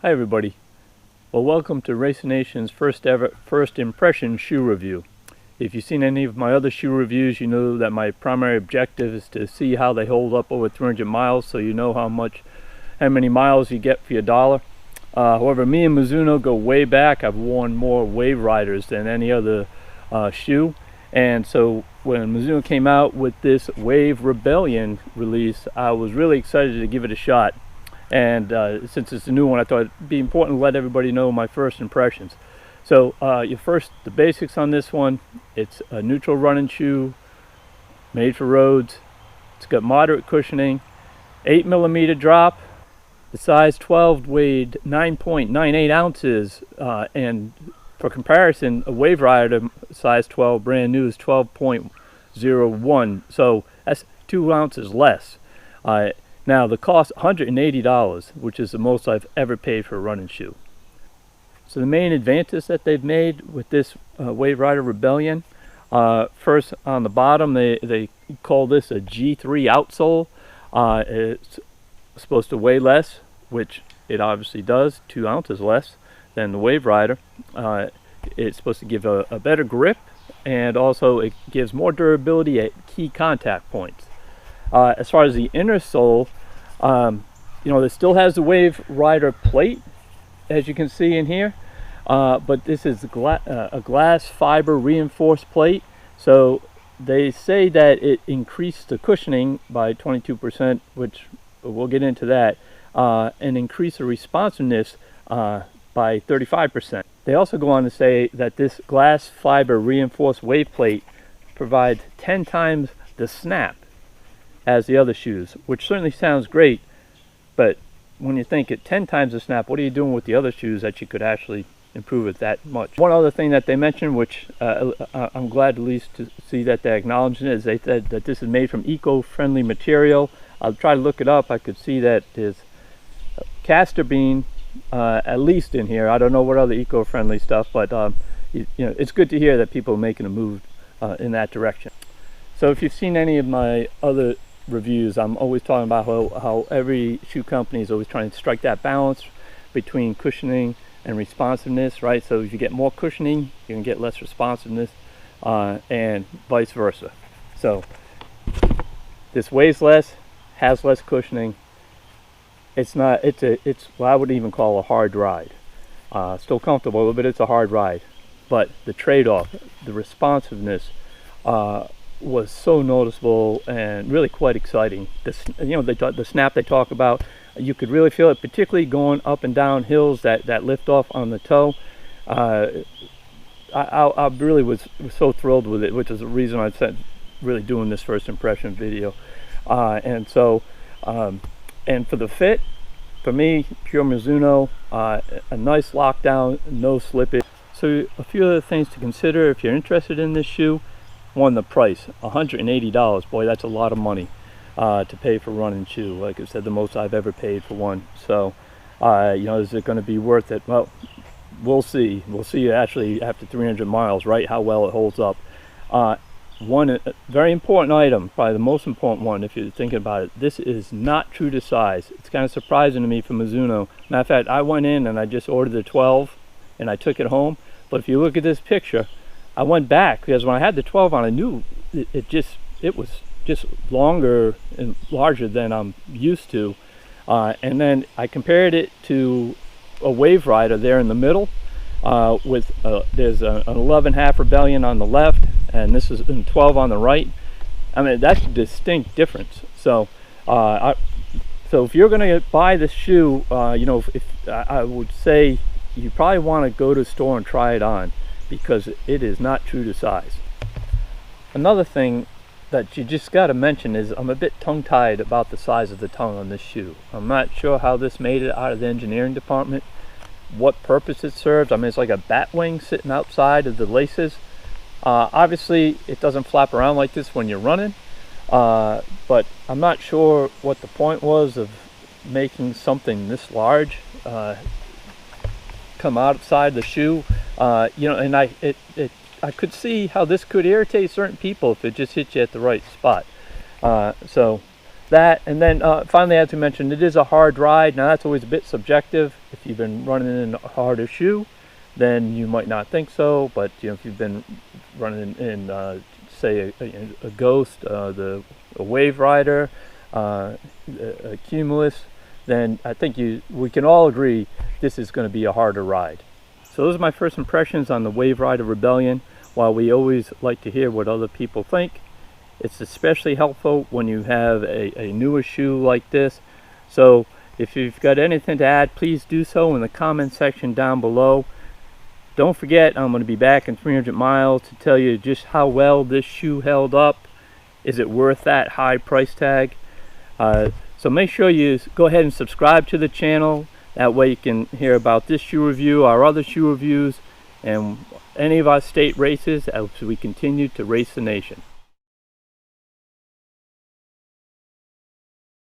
Hi everybody. Well, welcome to Racer Nation's first impression shoe review. If you've seen any of my other shoe reviews, you know that my primary objective is to see how they hold up over 300 miles, so you know how many miles you get for your dollar. However, me and Mizuno go way back. I've worn more Wave Riders than any other shoe, and so when Mizuno came out with this Wave Rebellion release, I was really excited to give it a shot. And since it's a new one, I thought it'd be important to let everybody know my first impressions. So the basics on this one: it's a neutral running shoe, made for roads. It's got moderate cushioning, 8mm drop. The size 12 weighed 9.98 ounces, and for comparison, a Wave Rider size 12 brand new is 12.01, so that's 2 ounces less. Now the cost $180, which is the most I've ever paid for a running shoe. So the main advances that they've made with this Wave Rider Rebellion, first on the bottom they call this a G3 outsole. It's supposed to weigh less, which it obviously does, 2 ounces less than the Wave Rider. It's supposed to give a better grip, and also it gives more durability at key contact points. As far as the inner sole, it still has the Wave Rider plate, as you can see in here, but this is a glass fiber reinforced plate. So they say that it increased the cushioning by 22%, which we'll get into that, and increase the responsiveness by 35%. They also go on to say that this glass fiber reinforced wave plate provides 10 times the snap as the other shoes, which certainly sounds great, but when you think at 10 times the snap, what are you doing with the other shoes that you could actually improve it that much? One other thing that they mentioned, which I'm glad at least to see that they acknowledged it, is they said that this is made from eco-friendly material. I'll try to look it up. I could see that there's castor bean at least in here. I don't know what other eco-friendly stuff, but it's good to hear that people are making a move in that direction. So if you've seen any of my other reviews, I'm always talking about how every shoe company is always trying to strike that balance between cushioning and responsiveness, right? So if you get more cushioning, you can get less responsiveness, and vice versa. So this weighs less, has less cushioning. It's what I would even call a hard ride. Still comfortable, but it's a hard ride. But the trade-off, the responsiveness, was so noticeable and really quite exciting. The snap they talk about, you could really feel it, particularly going up and down hills that lift off on the toe. I really was so thrilled with it, which is the reason I said really doing this first impression video. And for the fit, for me, pure Mizuno, a nice lockdown, no slippage. So a few other things to consider if you're interested in this shoe. One, the price, $180. Boy, that's a lot of money to pay for a running shoe. Like I said, the most I've ever paid for one. So, is it going to be worth it? Well, we'll see. We'll see actually after 300 miles, right, how well it holds up. One very important item, probably the most important one if you're thinking about it, this is not true to size. It's kind of surprising to me from Mizuno. Matter of fact, I went in and I just ordered the 12 and I took it home. But if you look at this picture, I went back because when I had the 12 on, I knew it was just longer and larger than I'm used to. And then I compared it to a Wave Rider there in the middle, there's an 11.5 Rebellion on the left, and this is a 12 on the right. I mean, that's a distinct difference. So, so if you're going to buy this shoe, I would say you probably want to go to the store and try it on, because it is not true to size. Another thing that you just got to mention is I'm a bit tongue-tied about the size of the tongue on this shoe. I'm not sure how this made it out of the engineering department, what purpose it serves. I mean, it's like a bat wing sitting outside of the laces. Obviously, it doesn't flap around like this when you're running, but I'm not sure what the point was of making something this large come outside the shoe. And I could see how this could irritate certain people if it just hits you at the right spot. So that. And then finally, as we mentioned, it is a hard ride. Now that's always a bit subjective. If you've been running in a harder shoe, then you might not think so. But you know, if you've been running in say a Ghost, a Wave Rider, a Cumulus, then I think we can all agree this is going to be a harder ride. So those are my first impressions on the Wave Rider Rebellion. While we always like to hear what other people think, it's especially helpful when you have a newer shoe like this. So if you've got anything to add, please do so in the comment section down below. Don't forget, I'm going to be back in 300 miles to tell you just how well this shoe held up. Is it worth that high price tag? So make sure you go ahead and subscribe to the channel. That way you can hear about this shoe review, our other shoe reviews, and any of our state races as we continue to race the nation.